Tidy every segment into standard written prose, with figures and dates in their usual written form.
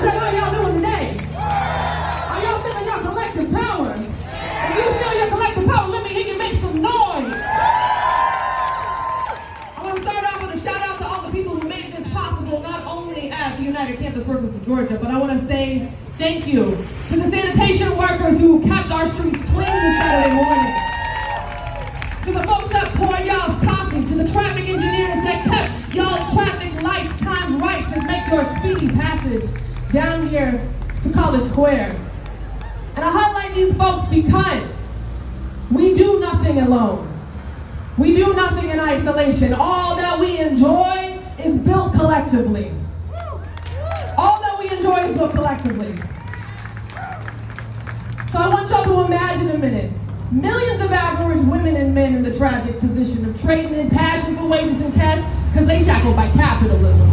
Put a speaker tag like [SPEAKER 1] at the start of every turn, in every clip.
[SPEAKER 1] said, how y'all doing today? Are y'all feeling your collective power? If you feel your collective power, let me hear you make some noise. I want to start off with a shout out to all the people who made this possible, not only at the United Campus Workers of Georgia, but I want to say thank you to the sanitation workers who kept our streets clean this Saturday morning. To the folks that poured y'all's coffee, to the traffic engineers that kept y'all's traffic lights timed right to make your speedy passage down here to College Square. And I highlight these folks because we do nothing alone. We do nothing in isolation. All that we enjoy is built collectively. All that we enjoy is built collectively. So I want y'all to imagine a minute. Millions of average women and men in the tragic position of trading in passion for wages and cash because they shackled by capitalism.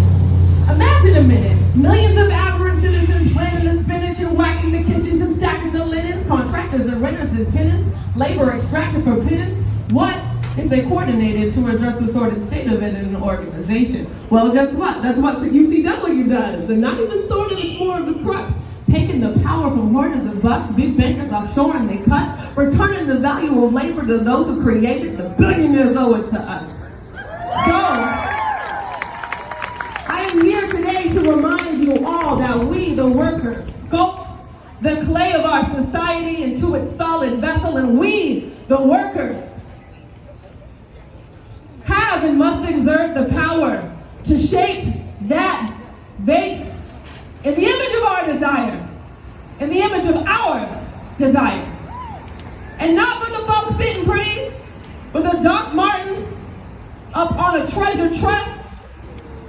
[SPEAKER 1] Imagine a minute. Millions of average citizens planting the spinach and whacking the kitchens and stacking the linens, contractors and renters and tenants, labor extracted from tenants. What if they coordinated to address the sordid state of it in an organization? Well, guess what? That's what UCW does. And not even sordid, it's more of the crux. Taking the power from hoarders of bucks, big bankers offshoring their cuts, returning the value of labor to those who created the billionaires owe it to us. So, I am here today to remind you all that we, the workers, sculpt the clay of our society into its solid vessel, and we, the workers, have and must exert the power to shape that vase in the image of our desire, in the image of our desire. And not for the folks sitting pretty with the Doc Martens up on a treasure trust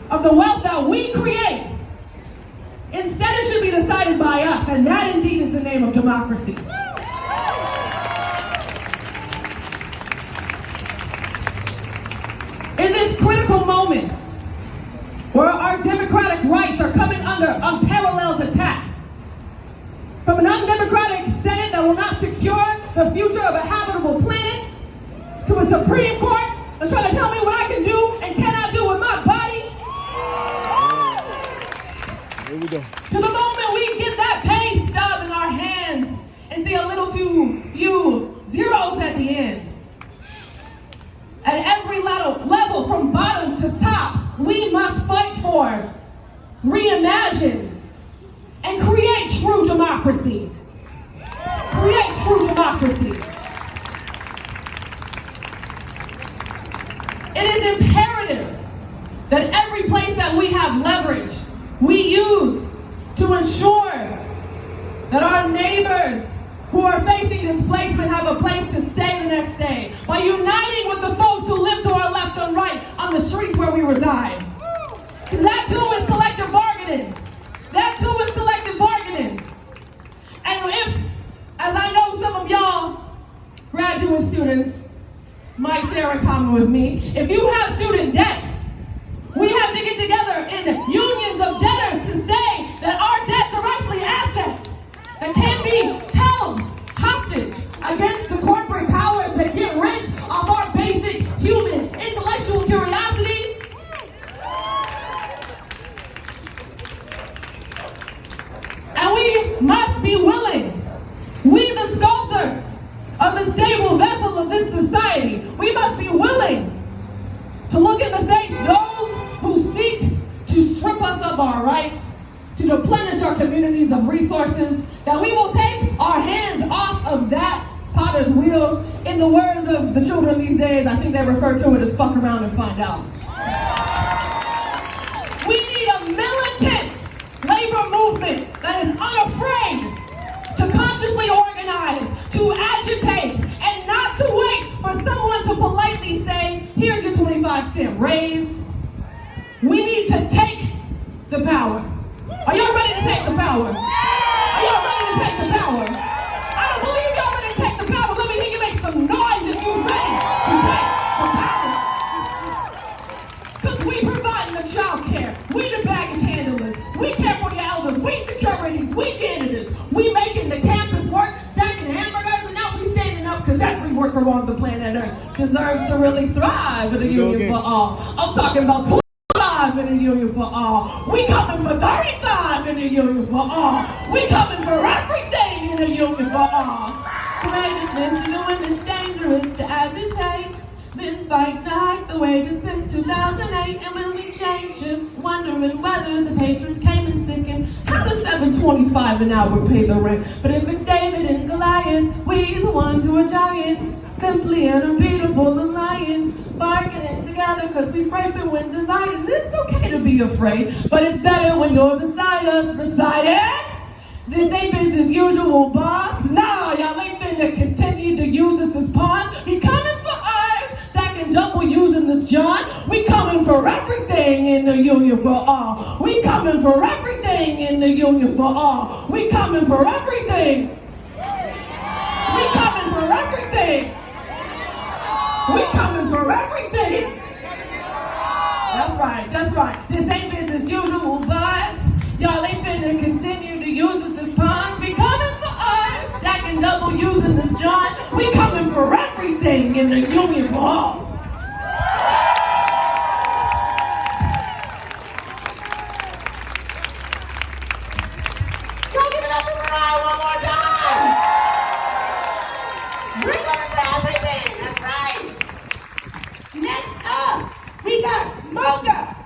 [SPEAKER 1] of the wealth that we create. Instead, it should be decided by us, and that indeed is the name of democracy. In this critical moment, where our democratic rights are coming under unparalleled attack from an undemocratic Senate that will not secure the future of a habitable planet, to a Supreme Court that's trying to tell me what I can do and cannot do with my body.
[SPEAKER 2] Here we go.
[SPEAKER 1] To the moment we get that pay stub in our hands and see a little too few zeros at the end. At every level from bottom to top, we must fight for, reimagine, and create true democracy. Create true democracy. It is imperative that every place that we have leverage, we use to ensure that our neighbors who are facing displacement have a place to stay the next day, by uniting with the folks who live to our left and right on the streets where we reside. Because that too is collective bargaining. That too is collective bargaining. And if, as I know some of y'all graduate students might share in common with me, if you have student debt, we have to get together in unions of debtors to say that our debts are actually assets that can be held hostage against the corporate powers that get rich off our basic human intellectual curiosity. And we must be willing, we the sculptors of the stable vessel of this society, we must be willing to look in the face those who seek to strip us of our rights, to deplenish our communities of resources, that we will take our hands off of that potter's wheel. In the words of the children these days, I think they refer to it as fuck around and find out. We need a militant labor movement that is unafraid to consciously organize, to agitate, and not to wait for someone to politely say, here's your 25-cent raise. We need to take the power. Are y'all ready to take the power? Are y'all ready to take the power? I don't believe y'all ready to take the power. Let me hear you make some noise if you're ready to take the power. Because we provide the child care. We the baggage handlers. We care for your elders. We security. We janitors. We making the campus work, stacking hamburgers, and now we standing up because every worker on the planet Earth deserves to really thrive in a union for all. I'm talking about 25 in the union for all. We coming for 35 in the union for all. We coming for everything in the union for all. Courageousness, doing it's dangerous to agitate. Been fighting hard the wages since 2008, and when we change shifts, wondering whether the patrons came in sick and how does $7.25 an hour pay the rent? But if it's David and Goliath, we the ones who are giants. Simply an unbeatable alliance, bargaining together because we scraping when divided. It's okay to be afraid, but it's better when you're beside us, recited. This ain't business usual, boss. Nah, y'all ain't finna continue to use us as pawns. We coming for ours, stacking double using this John. We coming for everything in the union for all. We coming for everything in the union for all. We coming for everything. We coming for everything. We coming for everything. That's right. This ain't business usual, boss. Y'all ain't finna continue to use us as pawns. We coming for ours, stacking double using this John. We coming for everything in the union for all.
[SPEAKER 2] Y'all give it up for Mariah one more time. We're coming for everything. That's right.
[SPEAKER 1] Next up, we got Mocha.